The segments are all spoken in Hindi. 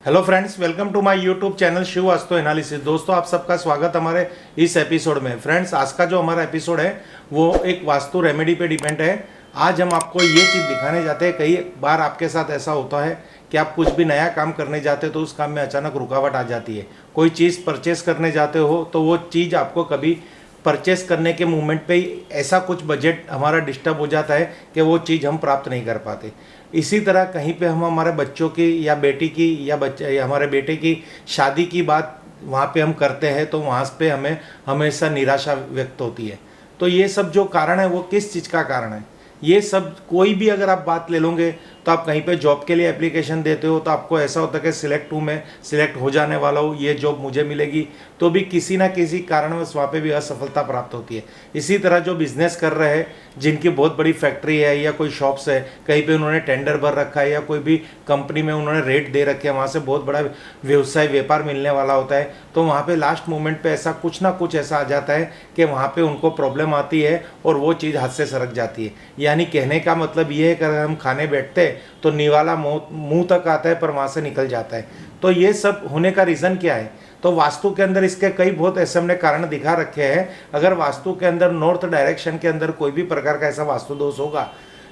Hello friends, welcome to my YouTube channel Shiv Vastu analysis. दोस्तों, आप सबका स्वागत हमारे इस एपिसोड में। फ्रेंड्स, आज का जो हमारा एपिसोड है वो एक वास्तु रेमेडी पे डिपेंड है। आज हम आपको ये चीज़ दिखाने जाते हैं। कई बार आपके साथ ऐसा होता है कि आप कुछ भी नया काम करने जाते हो तो उस काम में अचानक रुकावट आ जाती है। कोई चीज़ परचेस करने जाते हो तो वो चीज़ आपको कभी परचेस करने के मोमेंट पे ही ऐसा कुछ बजट हमारा डिस्टर्ब हो जाता है कि वो चीज़ हम प्राप्त नहीं कर पाते। इसी तरह कहीं पे हम हमारे बच्चों की या बेटी की या बच्चे या हमारे बेटे की शादी की बात वहाँ पे हम करते हैं तो वहाँ पे हमें हमेशा निराशा व्यक्त होती है। तो ये सब जो कारण है वो किस चीज़ का कारण है? ये सब कोई भी अगर आप बात ले लोगे तो आप कहीं पे जॉब के लिए एप्लीकेशन देते हो तो आपको ऐसा होता है कि सिलेक्ट हूँ, मैं सिलेक्ट हो जाने वाला हूँ, ये जॉब मुझे मिलेगी, तो भी किसी ना किसी कारणवश वहाँ पे भी असफलता प्राप्त होती है। इसी तरह जो बिजनेस कर रहे हैं, जिनकी बहुत बड़ी फैक्ट्री है या कोई शॉप्स है, कहीं पे उन्होंने टेंडर भर रखा है या कोई भी कंपनी में उन्होंने रेट दे रखे हैं, वहाँ से बहुत बड़ा व्यवसाय व्यापार मिलने वाला होता है, तो वहाँ पे लास्ट मोमेंट पे ऐसा कुछ ना कुछ ऐसा आ जाता है कि वहाँ पे उनको प्रॉब्लम आती है और वो चीज़ हाथ से सरक जाती है। यानी कहने का मतलब ये है कि अगर हम खाने बैठते तो निवाला मुंह तक आता है पर वहाँ से निकल जाता है। तो ये सब होने का रीज़न क्या है? तो वास्तु के अंदर इसके कई बहुत ऐसे हमने कारण दिखा रखे हैं। अगर वास्तु के अंदर नॉर्थ डायरेक्शन के अंदर कोई भी प्रकार का ऐसा वास्तु दोष होगा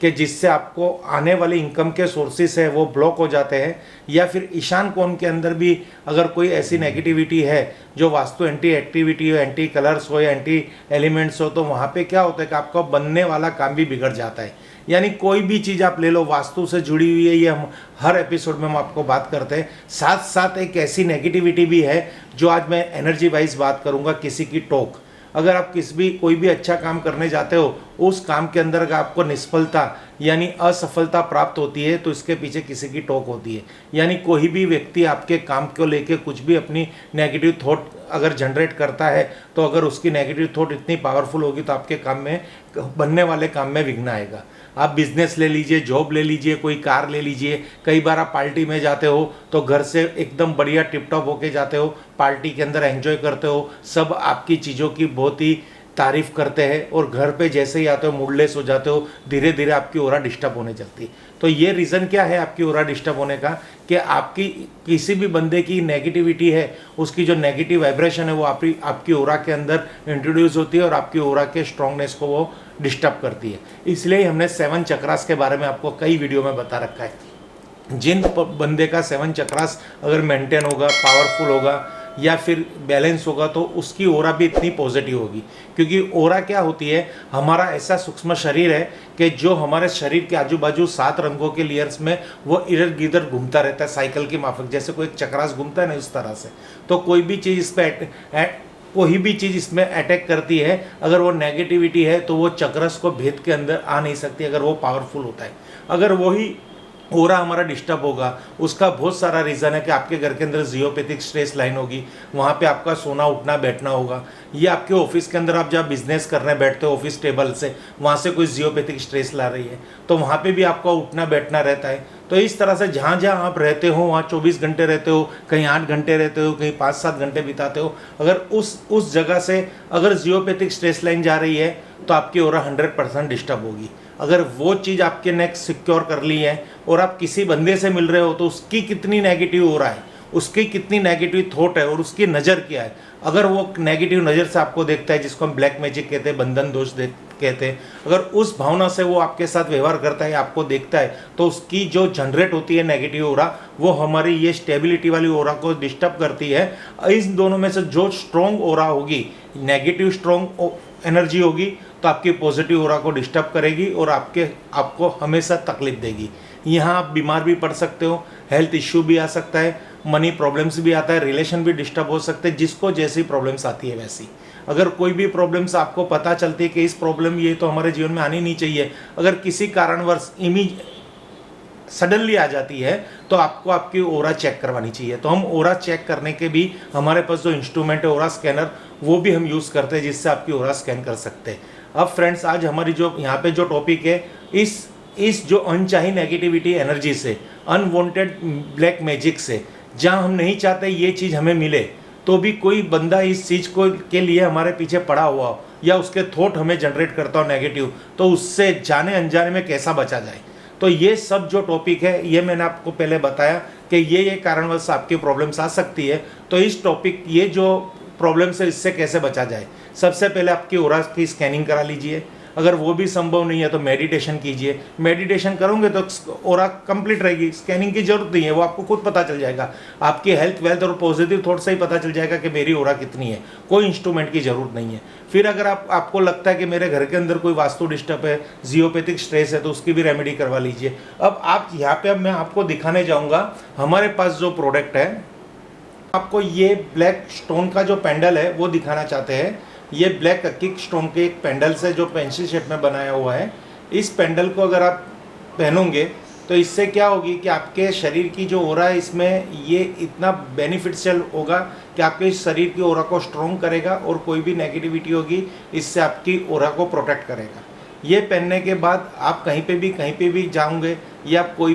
कि जिससे आपको आने वाली इनकम के सोर्सेस है वो ब्लॉक हो जाते हैं, या फिर ईशान कोण के अंदर भी अगर कोई ऐसी नेगेटिविटी है जो वास्तु एंटी एक्टिविटी हो, एंटी कलर्स हो या एंटी एलिमेंट्स हो, तो वहाँ पे क्या होता है कि आपका बनने वाला काम भी बिगड़ जाता है। यानी कोई भी चीज़ आप ले लो वास्तु से जुड़ी हुई है, ये हम हर एपिसोड में हम आपको बात करते हैं। साथ साथ एक ऐसी नेगेटिविटी भी है जो आज मैं एनर्जी वाइज बात करूँगा, किसी की टोक। अगर आप कोई भी अच्छा काम करने जाते हो, उस काम के अंदर अगर आपको निष्फलता यानी असफलता प्राप्त होती है तो इसके पीछे किसी की टोक होती है। यानी कोई भी व्यक्ति आपके काम को लेके कुछ भी अपनी नेगेटिव थॉट अगर जनरेट करता है तो अगर उसकी नेगेटिव थॉट इतनी पावरफुल होगी तो आपके काम में बनने वाले काम में विघ्न आएगा। आप बिजनेस ले लीजिए, जॉब ले लीजिए, कोई कार ले लीजिए। कई बार आप पार्टी में जाते हो तो घर से एकदम बढ़िया टिप टॉप होके जाते हो, पार्टी के अंदर एंजॉय करते हो, सब आपकी चीज़ों की बहुत ही तारीफ करते हैं, और घर पे जैसे ही आते हो मूडलेस हो जाते हो, धीरे धीरे आपकी ओरा डिस्टर्ब होने चलती है। तो ये रीज़न क्या है आपकी ओरा डिस्टर्ब होने का? कि आपकी किसी भी बंदे की नेगेटिविटी है, उसकी जो नेगेटिव वाइब्रेशन है वो आपकी ओरा के अंदर इंट्रोड्यूस होती है और आपकी ओरा के स्ट्रांगनेस को वो डिस्टर्ब करती है। इसलिए हमने 7 चक्रास के बारे में आपको कई वीडियो में बता रखा है। जिन बंदे का 7 चक्रास अगर मेंटेन होगा, पावरफुल होगा या फिर बैलेंस होगा तो उसकी ओरा भी इतनी पॉजिटिव होगी। क्योंकि ओरा क्या होती है? हमारा ऐसा सूक्ष्म शरीर है कि जो हमारे शरीर के आजू बाजू 7 रंगों के लेयर्स में वो इधर गिधर घूमता रहता है, साइकिल की माफिक जैसे कोई एक चक्रास घूमता है ना, इस तरह से। तो कोई भी चीज़ इसमें अटैक करती है, अगर वो नेगेटिविटी है तो वो चक्रस को भेद के अंदर आ नहीं सकती अगर वो पावरफुल होता है। अगर वही ओरा हमारा डिस्टर्ब होगा, उसका बहुत सारा रीज़न है कि आपके घर के अंदर जियोपैथिक स्ट्रेस लाइन होगी, वहाँ पे आपका सोना उठना बैठना होगा। ये आपके ऑफिस के अंदर आप जब बिजनेस करने बैठते हो ऑफिस टेबल से, वहाँ से कोई जियोपैथिक स्ट्रेस ला रही है तो वहाँ पे भी आपका उठना बैठना रहता है। तो इस तरह से जहाँ जहाँ आप रहते हो वहाँ 24 घंटे रहते हो, कहीं 8 घंटे रहते हो, कहीं 5-7 घंटे बिताते हो, अगर उस जगह से अगर जियोपैथिक स्ट्रेस लाइन जा रही है तो आपकी ओरा 100% डिस्टर्ब होगी। अगर वो चीज़ आपके नेक्स्ट सिक्योर कर ली है और आप किसी बंदे से मिल रहे हो तो उसकी कितनी नेगेटिव हो रहा है, उसकी कितनी नेगेटिव थॉट है और उसकी नज़र क्या है। अगर वो नेगेटिव नज़र से आपको देखता है, जिसको हम ब्लैक मैजिक कहते हैं, बंधन दोष कहते हैं, अगर उस भावना से वो आपके साथ व्यवहार करता है, आपको देखता है, तो उसकी जो जनरेट होती है नेगेटिव ओरा, वो हमारी ये स्टेबिलिटी वाली ओरा को डिस्टर्ब करती है। इन दोनों में से जो स्ट्रॉन्ग ओरा होगी, नेगेटिव स्ट्रॉन्ग एनर्जी होगी तो आपकी पॉजिटिव ओरा को डिस्टर्ब करेगी और आपको हमेशा तकलीफ देगी। यहाँ आप बीमार भी पड़ सकते हो, हेल्थ इश्यू भी आ सकता है, मनी प्रॉब्लम्स भी आता है, रिलेशन भी डिस्टर्ब हो सकते हैं, जिसको जैसी प्रॉब्लम्स आती है वैसी। अगर कोई भी प्रॉब्लम्स आपको पता चलती है कि इस प्रॉब्लम ये तो हमारे जीवन में आनी नहीं चाहिए, अगर किसी कारणवश सडनली आ जाती है तो आपको आपकी ओरा चेक करवानी चाहिए। तो हम ओरा चेक करने के भी हमारे पास जो इंस्ट्रूमेंट है ओरा स्कैनर, वो भी हम यूज़ करते हैं, जिससे आपकी ओरा स्कैन कर सकते हैं। अब फ्रेंड्स, आज हमारी जो यहाँ पे जो टॉपिक है, इस जो अनचाही नेगेटिविटी एनर्जी से, अनवांटेड ब्लैक मैजिक से, जहाँ हम नहीं चाहते ये चीज़ हमें मिले, तो भी कोई बंदा इस चीज़ को के लिए हमारे पीछे पड़ा हुआ हो या उसके थॉट हमें जनरेट करता हो नेगेटिव, तो उससे जाने अनजाने में कैसा बचा जाए। तो ये सब जो टॉपिक है ये मैंने आपको पहले बताया कि ये कारणवश आपकी प्रॉब्लम्स आ सकती है। तो इस टॉपिक ये जो प्रॉब्लम्स है इससे कैसे बचा जाए, सबसे पहले आपकी ऑरा की स्कैनिंग करा लीजिए। अगर वो भी संभव नहीं है तो मेडिटेशन कीजिए। मेडिटेशन करोगे तो ऑरा कंप्लीट रहेगी, स्कैनिंग की जरूरत नहीं है, वो आपको खुद पता चल जाएगा। आपकी हेल्थ वेल्थ और पॉजिटिव थॉट से ही पता चल जाएगा कि मेरी ऑरा कितनी है, कोई इंस्ट्रूमेंट की जरूरत नहीं है। फिर अगर आपको लगता है कि मेरे घर के अंदर कोई वास्तु डिस्टर्ब है, जियोपैथिक स्ट्रेस है, तो उसकी भी रेमेडी करवा लीजिए। अब आप यहाँ पे अब मैं आपको दिखाने जाऊँगा हमारे पास जो प्रोडक्ट है। आपको ये ब्लैक स्टोन का जो पेंडल है वो दिखाना चाहते हैं। ये ब्लैक अकीक स्टोन के एक पेंडल से जो पेंसिल शेप में बनाया हुआ है। इस पेंडल को अगर आप पहनोगे तो इससे क्या होगी कि आपके शरीर की जो ऑरा है इसमें ये इतना बेनिफिशियल होगा कि आपके शरीर की ऑरा को स्ट्रॉन्ग करेगा और कोई भी नेगेटिविटी होगी इससे आपकी ऑरा को प्रोटेक्ट करेगा। ये पहनने के बाद आप कहीं पे भी जाओगे या कोई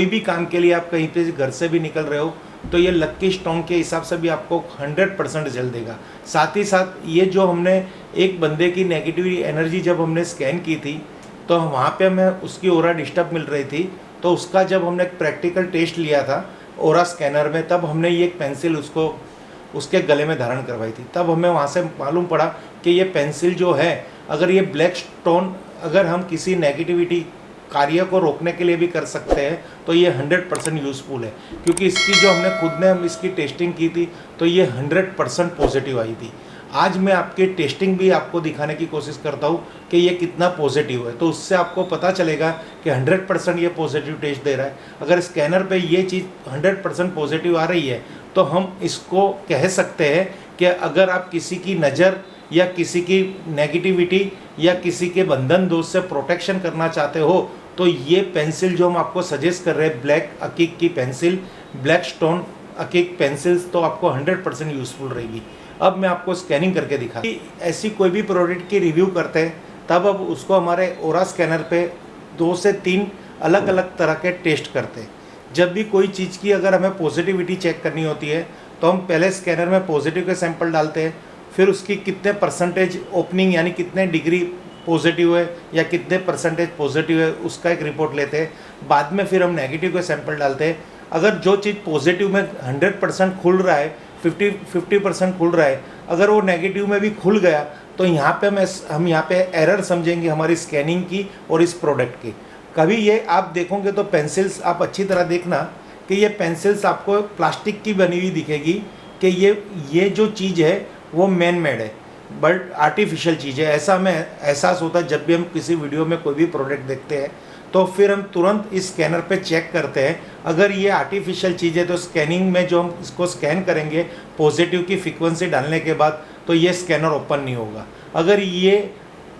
भी काम के लिए आप कहीं पे घर से भी निकल रहे हो तो ये लक्की स्टोन के हिसाब से भी आपको 100% रिजल्ट देगा। साथ ही साथ ये जो हमने एक बंदे की नेगेटिव एनर्जी जब हमने स्कैन की थी तो वहाँ पे हमें उसकी ऑरा डिस्टर्ब मिल रही थी, तो उसका जब हमने एक प्रैक्टिकल टेस्ट लिया था ऑरा स्कैनर में, तब हमने ये एक पेंसिल उसके गले में धारण करवाई थी। तब हमें वहाँ से मालूम पड़ा कि ये पेंसिल जो है, अगर ये ब्लैक स्टोन अगर हम किसी नेगेटिविटी कार्य को रोकने के लिए भी कर सकते हैं तो ये 100% यूज़फुल है, क्योंकि इसकी जो हम इसकी टेस्टिंग की थी तो ये 100% पॉजिटिव आई थी। आज मैं आपकी टेस्टिंग भी आपको दिखाने की कोशिश करता हूँ कि ये कितना पॉजिटिव है, तो उससे आपको पता चलेगा कि 100% ये पॉजिटिव टेस्ट दे रहा है। अगर स्कैनर पे ये चीज़ 100% पॉजिटिव आ रही है तो हम इसको कह सकते हैं कि अगर आप किसी की नज़र या किसी की नेगेटिविटी या किसी के बंधन दोष से प्रोटेक्शन करना चाहते हो तो ये पेंसिल जो हम आपको सजेस्ट कर रहे हैं, ब्लैक अकीक की पेंसिल, ब्लैक स्टोन अकीक पेंसिल्स, तो आपको 100% यूज़फुल रहेगी। अब मैं आपको स्कैनिंग करके दिखा, ऐसी कोई भी प्रोडक्ट की रिव्यू करते हैं तब अब उसको हमारे ऑरा स्कैनर पे 2 से 3 अलग अलग तरह के टेस्ट करते हैं। जब भी कोई चीज़ की अगर हमें पॉजिटिविटी चेक करनी होती है तो हम पहले स्कैनर में पॉजिटिव के सैंपल डालते हैं, फिर उसकी कितने परसेंटेज ओपनिंग यानी कितने डिग्री पॉजिटिव है या कितने परसेंटेज पॉजिटिव है उसका एक रिपोर्ट लेते हैं। बाद में फिर हम नेगेटिव के सैंपल डालते हैं। अगर जो चीज़ पॉजिटिव में 100% खुल रहा है, 50% खुल रहा है, अगर वो नेगेटिव में भी खुल गया तो यहाँ पे हम यहाँ पे एरर समझेंगे हमारी स्कैनिंग की और इस प्रोडक्ट की। कभी ये आप देखोगे तो पेंसिल्स आप अच्छी तरह देखना कि ये पेंसिल्स आपको प्लास्टिक की बनी हुई दिखेगी कि ये जो चीज़ है वो मैन मेड है, बट आर्टिफिशियल चीज़ है। ऐसा हमें एहसास होता है जब भी हम किसी वीडियो में कोई भी प्रोडक्ट देखते हैं तो फिर हम तुरंत इस स्कैनर पे चेक करते हैं। अगर ये आर्टिफिशियल चीज़ है तो स्कैनिंग में जो हम इसको स्कैन करेंगे पॉजिटिव की फ्रीक्वेंसी डालने के बाद तो ये स्कैनर ओपन नहीं होगा। अगर ये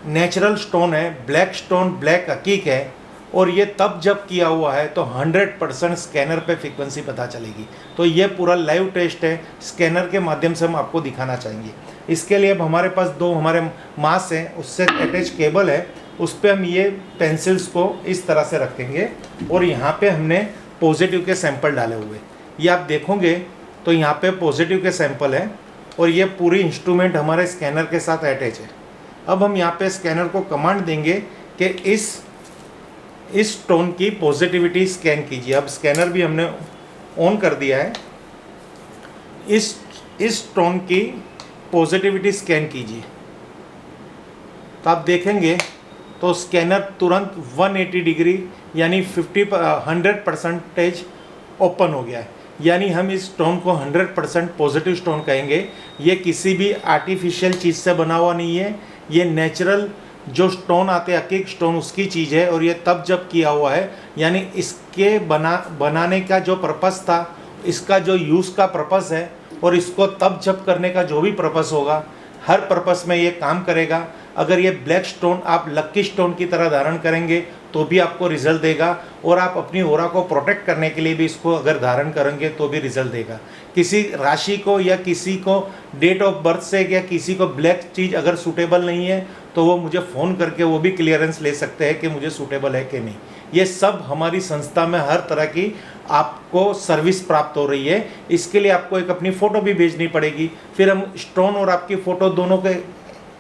नेचुरल स्टोन है, ब्लैक स्टोन, ब्लैक अकीक है और ये तब जब किया हुआ है तो 100% स्कैनर पे फ्रीक्वेंसी पता चलेगी। तो ये पूरा लाइव टेस्ट है, स्कैनर के माध्यम से हम आपको दिखाना चाहेंगे। इसके लिए अब हमारे पास 2 हमारे मास हैं, उससे अटैच केबल है, उस पर हम ये पेंसिल्स को इस तरह से रखेंगे और यहाँ पे हमने पॉजिटिव के सैंपल डाले हुए, ये आप देखोगे तो यहाँ पे पॉजिटिव के सैंपल है और ये पूरी इंस्ट्रूमेंट हमारे स्कैनर के साथ अटैच है। अब हम यहाँ पे स्कैनर को कमांड देंगे कि इस स्टोन की पॉजिटिविटी स्कैन कीजिए। अब स्कैनर भी हमने ऑन कर दिया है। इस स्टोन की पॉजिटिविटी स्कैन कीजिए तो आप देखेंगे तो स्कैनर तुरंत 180 डिग्री यानी 100% ओपन हो गया है। यानी हम इस स्टोन को 100% पॉजिटिव स्टोन कहेंगे। ये किसी भी आर्टिफिशियल चीज़ से बना हुआ नहीं है, ये नेचुरल जो स्टोन आते हैं अकीक स्टोन उसकी चीज़ है और ये तब जब किया हुआ है। यानी इसके बनाने का जो पर्पस था, इसका जो यूज़ का पर्पस है और इसको तब जब करने का जो भी पर्पस होगा, हर पर्पस में ये काम करेगा। अगर ये ब्लैक स्टोन आप लक्की स्टोन की तरह धारण करेंगे तो भी आपको रिजल्ट देगा और आप अपनी ऑरा को प्रोटेक्ट करने के लिए भी इसको अगर धारण करेंगे तो भी रिजल्ट देगा। किसी राशि को या किसी को डेट ऑफ बर्थ से या किसी को ब्लैक चीज़ अगर सूटेबल नहीं है तो वो मुझे फ़ोन करके वो भी क्लियरेंस ले सकते हैं कि मुझे सूटेबल है कि नहीं। ये सब हमारी संस्था में हर तरह की आपको सर्विस प्राप्त हो रही है। इसके लिए आपको एक अपनी फ़ोटो भी भेजनी पड़ेगी, फिर हम स्टोन और आपकी फ़ोटो दोनों के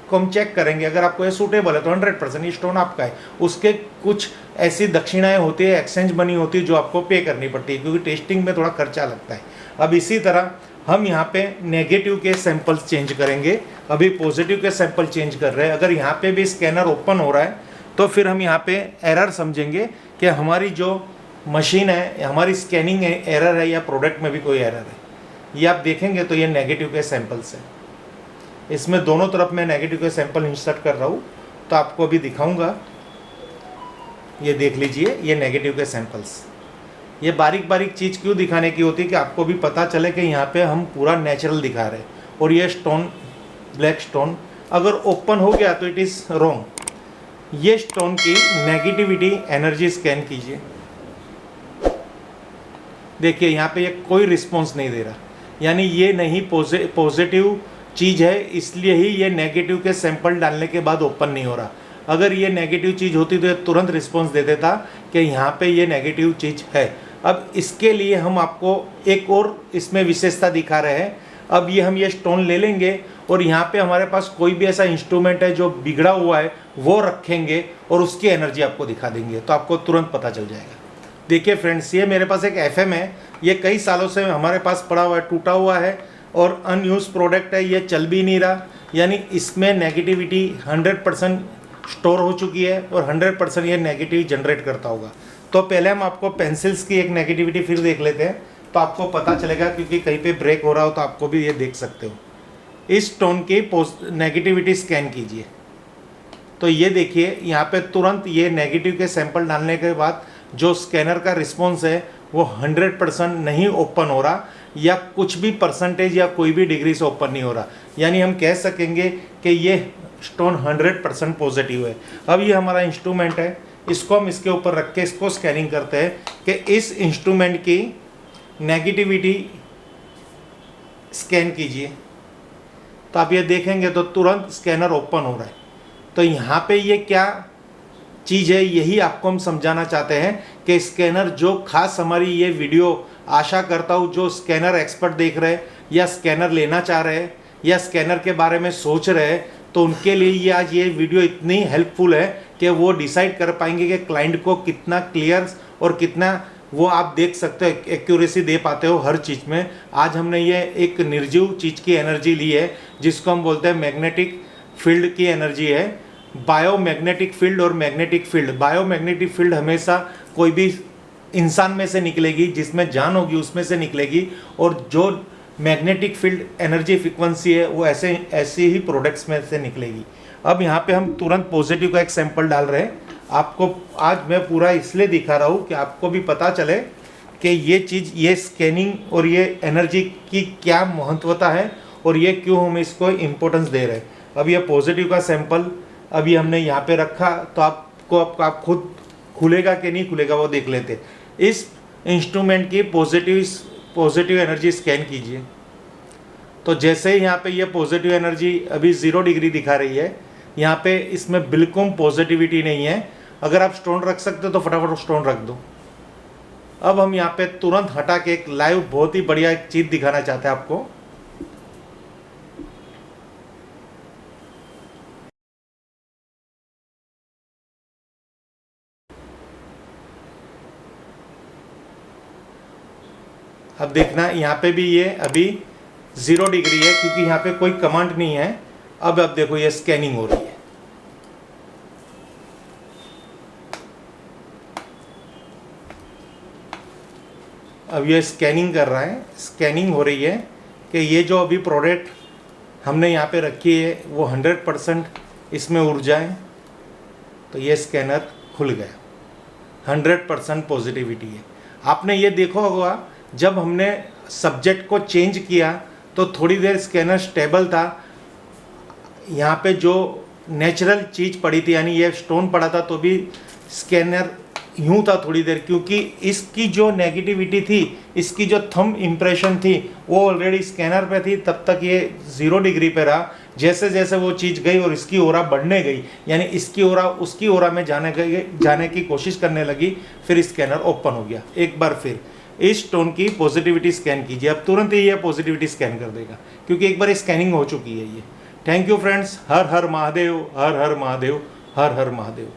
को हम चेक करेंगे, अगर आपको ये सूटेबल है तो 100% ये स्टोन आपका है। उसके कुछ ऐसी दक्षिणाएं होती है, एक्सचेंज मनी होती है जो आपको पे करनी पड़ती है, क्योंकि टेस्टिंग में थोड़ा खर्चा लगता है। अब इसी तरह हम यहाँ पे नेगेटिव के सैंपल्स चेंज करेंगे, अभी पॉजिटिव के सैंपल चेंज कर रहे हैं। अगर यहाँ पे भी स्कैनर ओपन हो रहा है तो फिर हम यहाँ पे एरर समझेंगे कि हमारी जो मशीन है, हमारी स्कैनिंग एरर है या प्रोडक्ट में भी कोई एरर है। ये आप देखेंगे तो ये नेगेटिव के सैंपल्स हैं। इसमें दोनों तरफ मैं नेगेटिव के सैंपल इंसर्ट कर रहा हूँ, तो आपको अभी दिखाऊंगा। ये देख लीजिए, ये नेगेटिव के सैंपल्स। ये बारीक बारीक चीज़ क्यों दिखाने की होती है कि आपको भी पता चले कि यहाँ पे हम पूरा नेचुरल दिखा रहे हैं। और ये स्टोन, ब्लैक स्टोन अगर ओपन हो गया तो इट इज़ रॉन्ग। ये स्टोन की नेगेटिविटी एनर्जी स्कैन कीजिए, देखिए यहाँ पे ये कोई रिस्पॉन्स नहीं दे रहा, यानी ये नहीं पॉजिटिव चीज़ है, इसलिए ही ये नेगेटिव के सैंपल डालने के बाद ओपन नहीं हो रहा। अगर ये नेगेटिव चीज़ होती तो ये तुरंत रिस्पॉन्स दे देता कि यहाँ पे ये नेगेटिव चीज़ है। अब इसके लिए हम आपको एक और इसमें विशेषता दिखा रहे हैं। अब ये हम ये स्टोन ले लेंगे और यहाँ पे हमारे पास कोई भी ऐसा इंस्ट्रूमेंट है जो बिगड़ा हुआ है वो रखेंगे और उसकी एनर्जी आपको दिखा देंगे, तो आपको तुरंत पता चल जाएगा। देखिए फ्रेंड्स, ये मेरे पास एक FM है, ये कई सालों से हमारे पास पड़ा हुआ है, टूटा हुआ है और अनयूज प्रोडक्ट है, ये चल भी नहीं रहा, यानी इसमें नेगेटिविटी 100% स्टोर हो चुकी है और 100% ये नेगेटिव जनरेट करता होगा। तो पहले हम आपको पेंसिल्स की एक नेगेटिविटी फिर देख लेते हैं, तो आपको पता चलेगा, क्योंकि कहीं पे ब्रेक हो रहा हो तो आपको भी ये देख सकते हो। इस स्टोन की नेगेटिविटी स्कैन कीजिए, तो ये देखिए यहाँ पे तुरंत ये नेगेटिव के सैंपल डालने के बाद जो स्कैनर का रिस्पॉन्स है वो 100% नहीं ओपन हो रहा, या कुछ भी परसेंटेज या कोई भी डिग्री से ओपन नहीं हो रहा, यानी हम कह सकेंगे कि ये स्टोन 100% पॉजिटिव है। अब ये हमारा इंस्ट्रूमेंट है, इसको हम इसके ऊपर रख के इसको स्कैनिंग करते हैं कि इस इंस्ट्रूमेंट की नेगेटिविटी स्कैन कीजिए, तो आप ये देखेंगे तो तुरंत स्कैनर ओपन हो रहा है। तो यहाँ पे ये क्या चीज़ है, यही आपको हम समझाना चाहते हैं कि स्कैनर जो खास हमारी ये वीडियो, आशा करता हूँ जो स्कैनर एक्सपर्ट देख रहे हैं या स्कैनर लेना चाह रहे हैं या स्कैनर के बारे में सोच रहे हैं, तो उनके लिए ये आज ये वीडियो इतनी हेल्पफुल है कि वो डिसाइड कर पाएंगे कि क्लाइंट को कितना क्लियर और कितना वो आप देख सकते हो एक्यूरेसी दे पाते हो हर चीज़ में। आज हमने ये एक निर्जीव चीज़ की एनर्जी ली है जिसको हम बोलते हैं मैग्नेटिक फील्ड की एनर्जी है। बायोमैग्नेटिक फील्ड और मैग्नेटिक फील्ड, बायोमैग्नेटिक फील्ड हमेशा कोई भी इंसान में से निकलेगी, जिसमें जान होगी उसमें से निकलेगी, और जो मैग्नेटिक फील्ड एनर्जी फ्रिक्वेंसी है वो ऐसे ही प्रोडक्ट्स में से निकलेगी। अब यहाँ पे हम तुरंत पॉजिटिव का एक सैंपल डाल रहे हैं। आपको आज मैं पूरा इसलिए दिखा रहा हूँ कि आपको भी पता चले कि ये चीज़, ये स्कैनिंग और ये एनर्जी की क्या महत्वता है और ये क्यों हम इसको इम्पोर्टेंस दे रहे हैं। अब ये पॉजिटिव का सैंपल अभी हमने यहाँ पे रखा, तो आपको आप खुद खुलेगा कि नहीं खुलेगा वो देख लेते। इस इंस्ट्रूमेंट की पॉजिटिव एनर्जी स्कैन कीजिए, तो जैसे ही यहाँ पे ये पॉजिटिव एनर्जी अभी 0 डिग्री दिखा रही है, यहाँ पे इसमें बिल्कुल पॉजिटिविटी नहीं है। अगर आप स्टोन रख सकते हो तो फटाफट स्टोन रख दो। अब हम यहाँ पे तुरंत हटा के एक लाइव बहुत ही बढ़िया एक चीज़ दिखाना चाहते हैं आपको। अब देखना यहाँ पे भी ये अभी 0 डिग्री है, क्योंकि यहाँ पे कोई कमांड नहीं है। अब देखो ये स्कैनिंग हो रही है। अब ये स्कैनिंग कर रहा है, स्कैनिंग हो रही है कि ये जो अभी प्रोडक्ट हमने यहाँ पे रखी है वो 100% इसमें ऊर्जा है। तो ये स्कैनर खुल गया, 100% पॉजिटिविटी है। आपने ये देखा होगा जब हमने सब्जेक्ट को चेंज किया तो थोड़ी देर स्कैनर स्टेबल था, यहाँ पे जो नेचुरल चीज़ पड़ी थी यानी ये स्टोन पड़ा था तो भी स्कैनर यूँ था थोड़ी देर, क्योंकि इसकी जो नेगेटिविटी थी, इसकी जो थंब इम्प्रेशन थी वो ऑलरेडी स्कैनर पे थी। तब तक ये 0 डिग्री पे रहा। जैसे जैसे वो चीज़ गई और इसकी ओरा बढ़ने गई, यानी इसकी ओरा उसकी ओरा में जाने की कोशिश करने लगी, फिर स्कैनर ओपन हो गया। एक बार फिर इस स्टोन की पॉजिटिविटी स्कैन कीजिए। अब तुरंत ही ये पॉजिटिविटी स्कैन कर देगा, क्योंकि एक बार स्कैनिंग हो चुकी है ये। Thank you friends. Her her Mahadev, her her Mahadev, her her Mahadev.